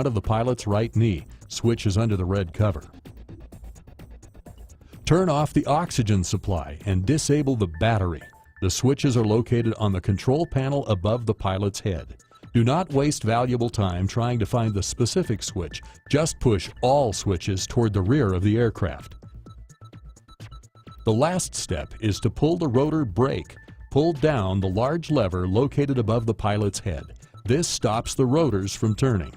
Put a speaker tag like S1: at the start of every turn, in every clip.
S1: of the pilot's right knee. Switch is under the red cover. Turn off the oxygen supply and disable the battery. The switches are located on the control panel above the pilot's head. Do not waste valuable time trying to find the specific switch. Just push all switches toward the rear of the aircraft. The last step is to pull the rotor brake. Pull down the large lever located above the pilot's head. This stops the rotors from turning.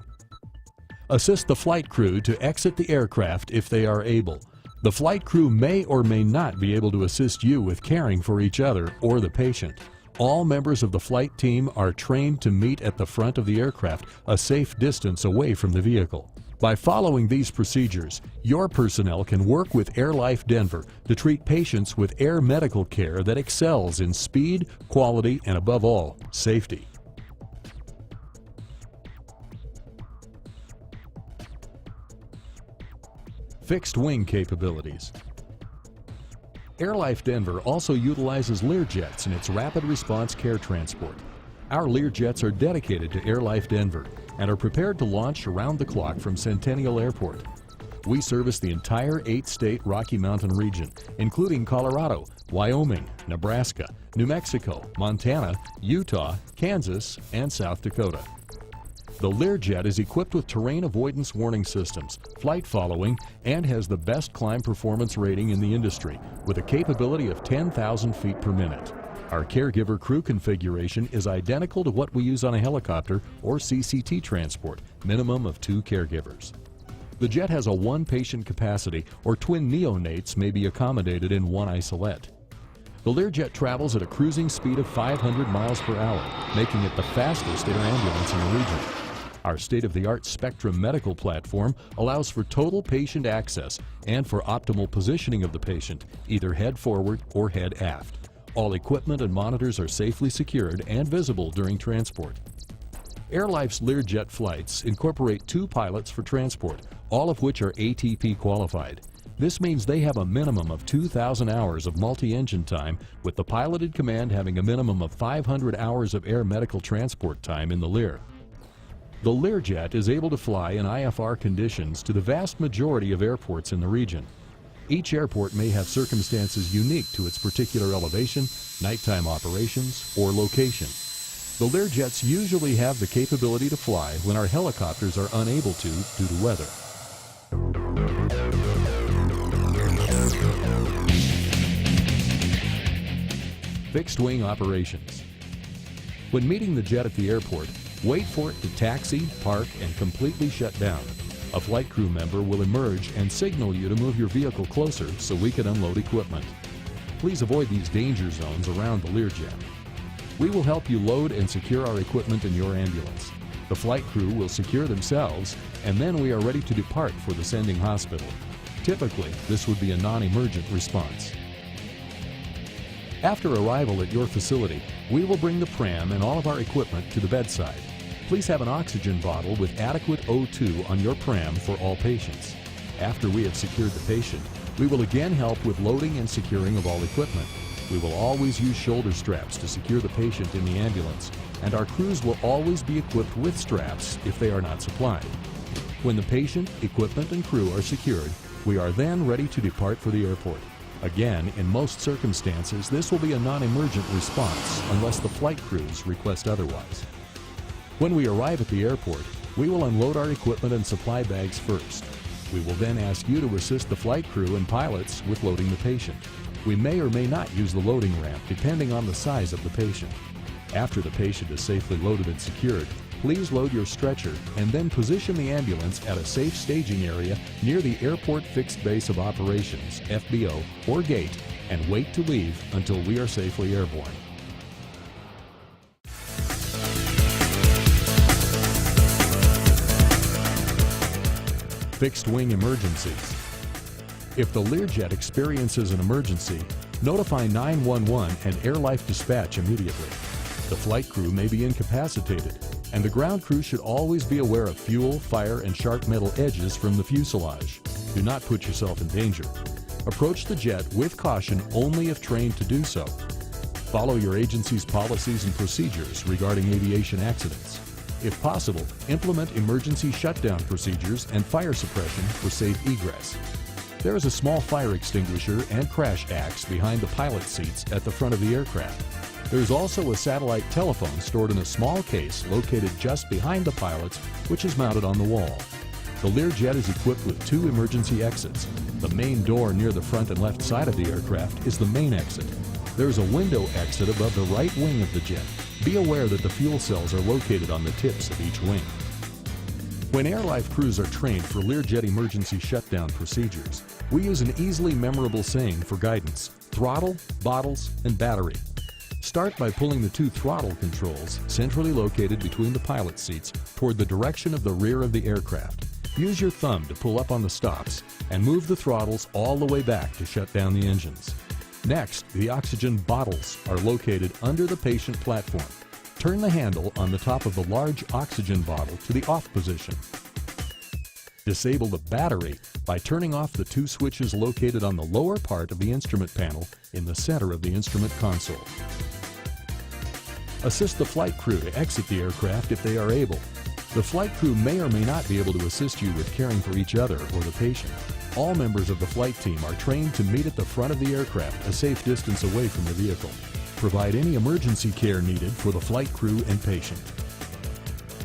S1: Assist the flight crew to exit the aircraft if they are able. The flight crew may or may not be able to assist you with caring for each other or the patient. All members of the flight team are trained to meet at the front of the aircraft, a safe distance away from the vehicle. By following these procedures, your personnel can work with AirLife Denver to treat patients with air medical care that excels in speed, quality, and above all, safety. Fixed wing capabilities. AirLife Denver also utilizes Learjets in its rapid response care transport. Our Learjets are dedicated to AirLife Denver and are prepared to launch around the clock from Centennial Airport. We service the entire 8-state Rocky Mountain region, including Colorado, Wyoming, Nebraska, New Mexico, Montana, Utah, Kansas, and South Dakota. The Learjet is equipped with terrain avoidance warning systems, flight following, and has the best climb performance rating in the industry, with a capability of 10,000 feet per minute. Our caregiver crew configuration is identical to what we use on a helicopter or CCT transport, minimum of 2 caregivers. The jet has a 1-patient capacity, or twin neonates may be accommodated in one isolette. The Learjet travels at a cruising speed of 500 miles per hour, making it the fastest air ambulance in the region. Our state-of-the-art Spectrum medical platform allows for total patient access and for optimal positioning of the patient, either head forward or head aft. All equipment and monitors are safely secured and visible during transport. AirLife's Learjet flights incorporate 2 pilots for transport, all of which are ATP qualified. This means they have a minimum of 2,000 hours of multi-engine time, with the piloted command having a minimum of 500 hours of air medical transport time in the Lear. The Learjet is able to fly in IFR conditions to the vast majority of airports in the region. Each airport may have circumstances unique to its particular elevation, nighttime operations, or location. The Learjets usually have the capability to fly when our helicopters are unable to due to weather. Fixed wing operations. When meeting the jet at the airport, wait for it to taxi, park, and completely shut down. A flight crew member will emerge and signal you to move your vehicle closer so we can unload equipment. Please avoid these danger zones around the Learjet. We will help you load and secure our equipment in your ambulance. The flight crew will secure themselves, and then we are ready to depart for the sending hospital. Typically, this would be a non-emergent response. After arrival at your facility, we will bring the pram and all of our equipment to the bedside. Please have an oxygen bottle with adequate O2 on your pram for all patients. After we have secured the patient, we will again help with loading and securing of all equipment. We will always use shoulder straps to secure the patient in the ambulance, and our crews will always be equipped with straps if they are not supplied. When the patient, equipment, and crew are secured, we are then ready to depart for the airport. Again, in most circumstances, this will be a non-emergent response unless the flight crews request otherwise. When we arrive at the airport, we will unload our equipment and supply bags first. We will then ask you to assist the flight crew and pilots with loading the patient. We may or may not use the loading ramp depending on the size of the patient. After the patient is safely loaded and secured, please load your stretcher and then position the ambulance at a safe staging area near the Airport Fixed Base of Operations, FBO, or gate, and wait to leave until we are safely airborne. Fixed wing emergencies. If the Learjet experiences an emergency, notify 911 and AirLife dispatch immediately. The flight crew may be incapacitated, and the ground crew should always be aware of fuel, fire, and sharp metal edges from the fuselage. Do not put yourself in danger. Approach the jet with caution only if trained to do so. Follow your agency's policies and procedures regarding aviation accidents. If possible, implement emergency shutdown procedures and fire suppression for safe egress. There is a small fire extinguisher and crash axe behind the pilot seats at the front of the aircraft. There is also a satellite telephone stored in a small case located just behind the pilots, which is mounted on the wall. The Learjet is equipped with 2 emergency exits. The main door near the front and left side of the aircraft is the main exit. There is a window exit above the right wing of the jet. Be aware that the fuel cells are located on the tips of each wing. When AirLife crews are trained for Learjet emergency shutdown procedures, we use an easily memorable saying for guidance: throttle, bottles, and battery. Start by pulling the 2 throttle controls, centrally located between the pilot seats, toward the direction of the rear of the aircraft. Use your thumb to pull up on the stops and move the throttles all the way back to shut down the engines. Next, the oxygen bottles are located under the patient platform. Turn the handle on the top of the large oxygen bottle to the off position. Disable the battery by turning off the 2 switches located on the lower part of the instrument panel in the center of the instrument console. Assist the flight crew to exit the aircraft if they are able. The flight crew may or may not be able to assist you with caring for each other or the patient. All members of the flight team are trained to meet at the front of the aircraft, a safe distance away from the vehicle. Provide any emergency care needed for the flight crew and patient.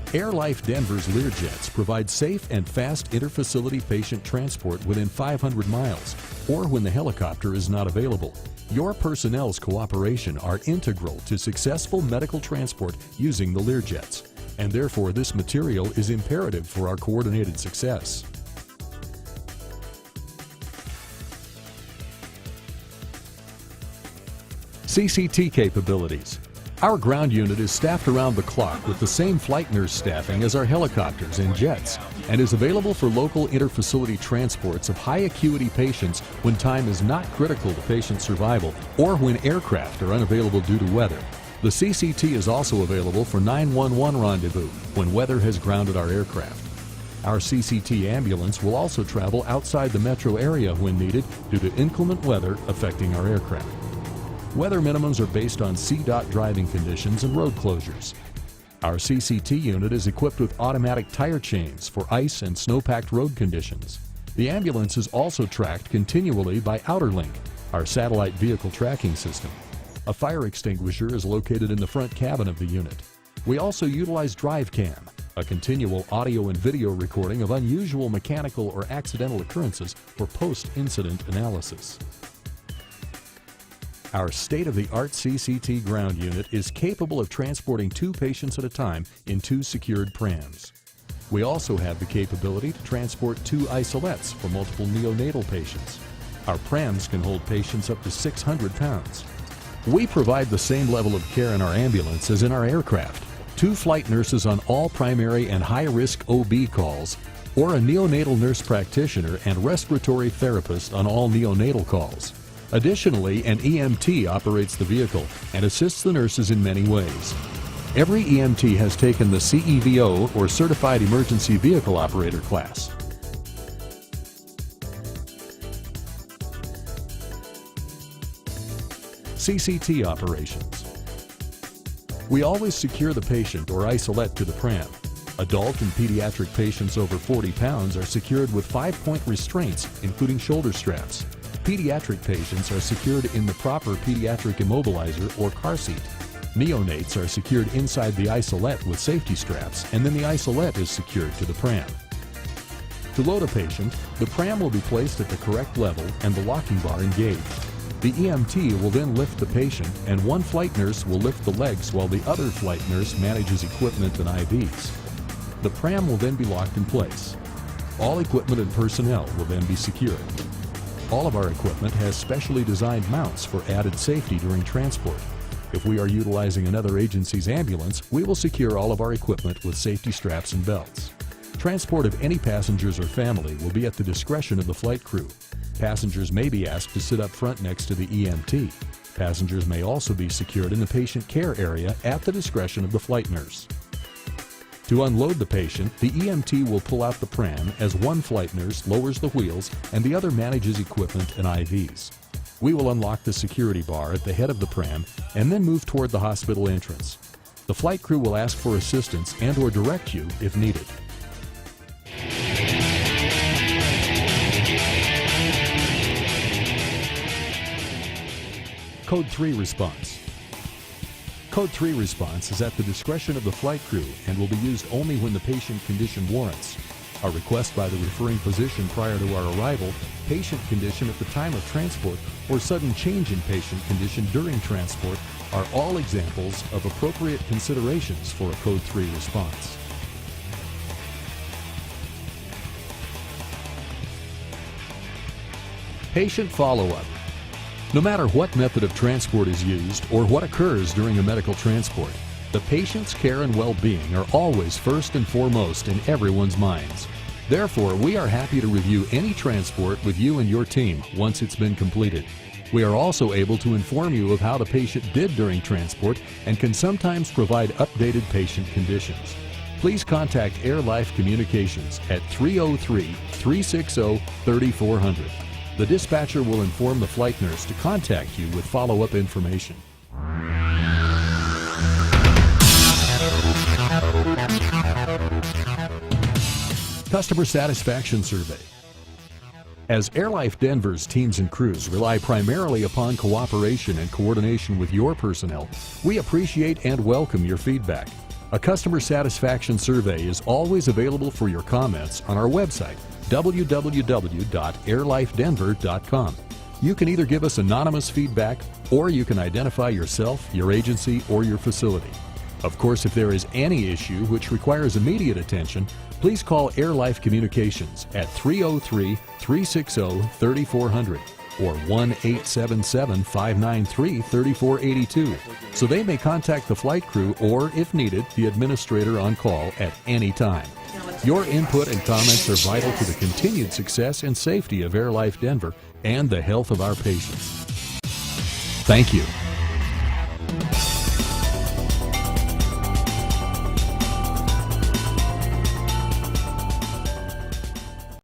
S1: AirLife Denver's Learjets provide safe and fast interfacility patient transport within 500 miles, or when the helicopter is not available. Your personnel's cooperation are integral to successful medical transport using the Learjets, and therefore this material is imperative for our coordinated success. CCT capabilities. Our ground unit is staffed around the clock with the same flight nurse staffing as our helicopters and jets, and is available for local interfacility transports of high acuity patients when time is not critical to patient survival or when aircraft are unavailable due to weather. The CCT is also available for 911 rendezvous when weather has grounded our aircraft. Our CCT ambulance will also travel outside the metro area when needed due to inclement weather affecting our aircraft. Weather minimums are based on CDOT driving conditions and road closures. Our CCT unit is equipped with automatic tire chains for ice and snow-packed road conditions. The ambulance is also tracked continually by OuterLink, our satellite vehicle tracking system. A fire extinguisher is located in the front cabin of the unit. We also utilize DriveCam, a continual audio and video recording of unusual mechanical or accidental occurrences for post-incident analysis. Our state-of-the-art CCT ground unit is capable of transporting 2 patients at a time in 2 secured prams. We also have the capability to transport 2 isolettes for multiple neonatal patients. Our prams can hold patients up to 600 pounds. We provide the same level of care in our ambulance as in our aircraft. 2 flight nurses on all primary and high-risk OB calls, or a neonatal nurse practitioner and respiratory therapist on all neonatal calls. Additionally, an EMT operates the vehicle and assists the nurses in many ways. Every EMT has taken the CEVO, or Certified Emergency Vehicle Operator class. CCT operations. We always secure the patient or isolette to the pram. Adult and pediatric patients over 40 pounds are secured with 5-point restraints, including shoulder straps. Pediatric patients are secured in the proper pediatric immobilizer or car seat. Neonates are secured inside the isolette with safety straps, and then the isolette is secured to the pram. To load a patient, the pram will be placed at the correct level and the locking bar engaged. The EMT will then lift the patient, and 1 flight nurse will lift the legs while the other flight nurse manages equipment and IVs. The pram will then be locked in place. All equipment and personnel will then be secured. All of our equipment has specially designed mounts for added safety during transport. If we are utilizing another agency's ambulance, we will secure all of our equipment with safety straps and belts. Transport of any passengers or family will be at the discretion of the flight crew. Passengers may be asked to sit up front next to the EMT. Passengers may also be secured in the patient care area at the discretion of the flight nurse. To unload the patient, the EMT will pull out the pram as 1 flight nurse lowers the wheels and the other manages equipment and IVs. We will unlock the security bar at the head of the pram and then move toward the hospital entrance. The flight crew will ask for assistance and/or direct you if needed. Code 3 response. Code 3 response is at the discretion of the flight crew and will be used only when the patient condition warrants. A request by the referring physician prior to our arrival, patient condition at the time of transport, or sudden change in patient condition during transport are all examples of appropriate considerations for a Code 3 response. Patient follow-up. No matter what method of transport is used or what occurs during a medical transport, the patient's care and well-being are always first and foremost in everyone's minds. Therefore, we are happy to review any transport with you and your team once it's been completed. We are also able to inform you of how the patient did during transport and can sometimes provide updated patient conditions. Please contact AirLife Communications at 303-360-3400. The dispatcher will inform the flight nurse to contact you with follow-up information. Customer Satisfaction Survey. As AirLife Denver's teams and crews rely primarily upon cooperation and coordination with your personnel, we appreciate and welcome your feedback. A customer satisfaction survey is always available for your comments on our website, www.airlifedenver.com. You can either give us anonymous feedback or you can identify yourself, your agency, or your facility. Of course, if there is any issue which requires immediate attention, please call AirLife Communications at 303-360-3400 or 1-877-593-3482 so they may contact the flight crew or, if needed, the administrator on call at any time. Your input and comments are vital to the continued success and safety of AirLife Denver and the health of our patients. Thank you.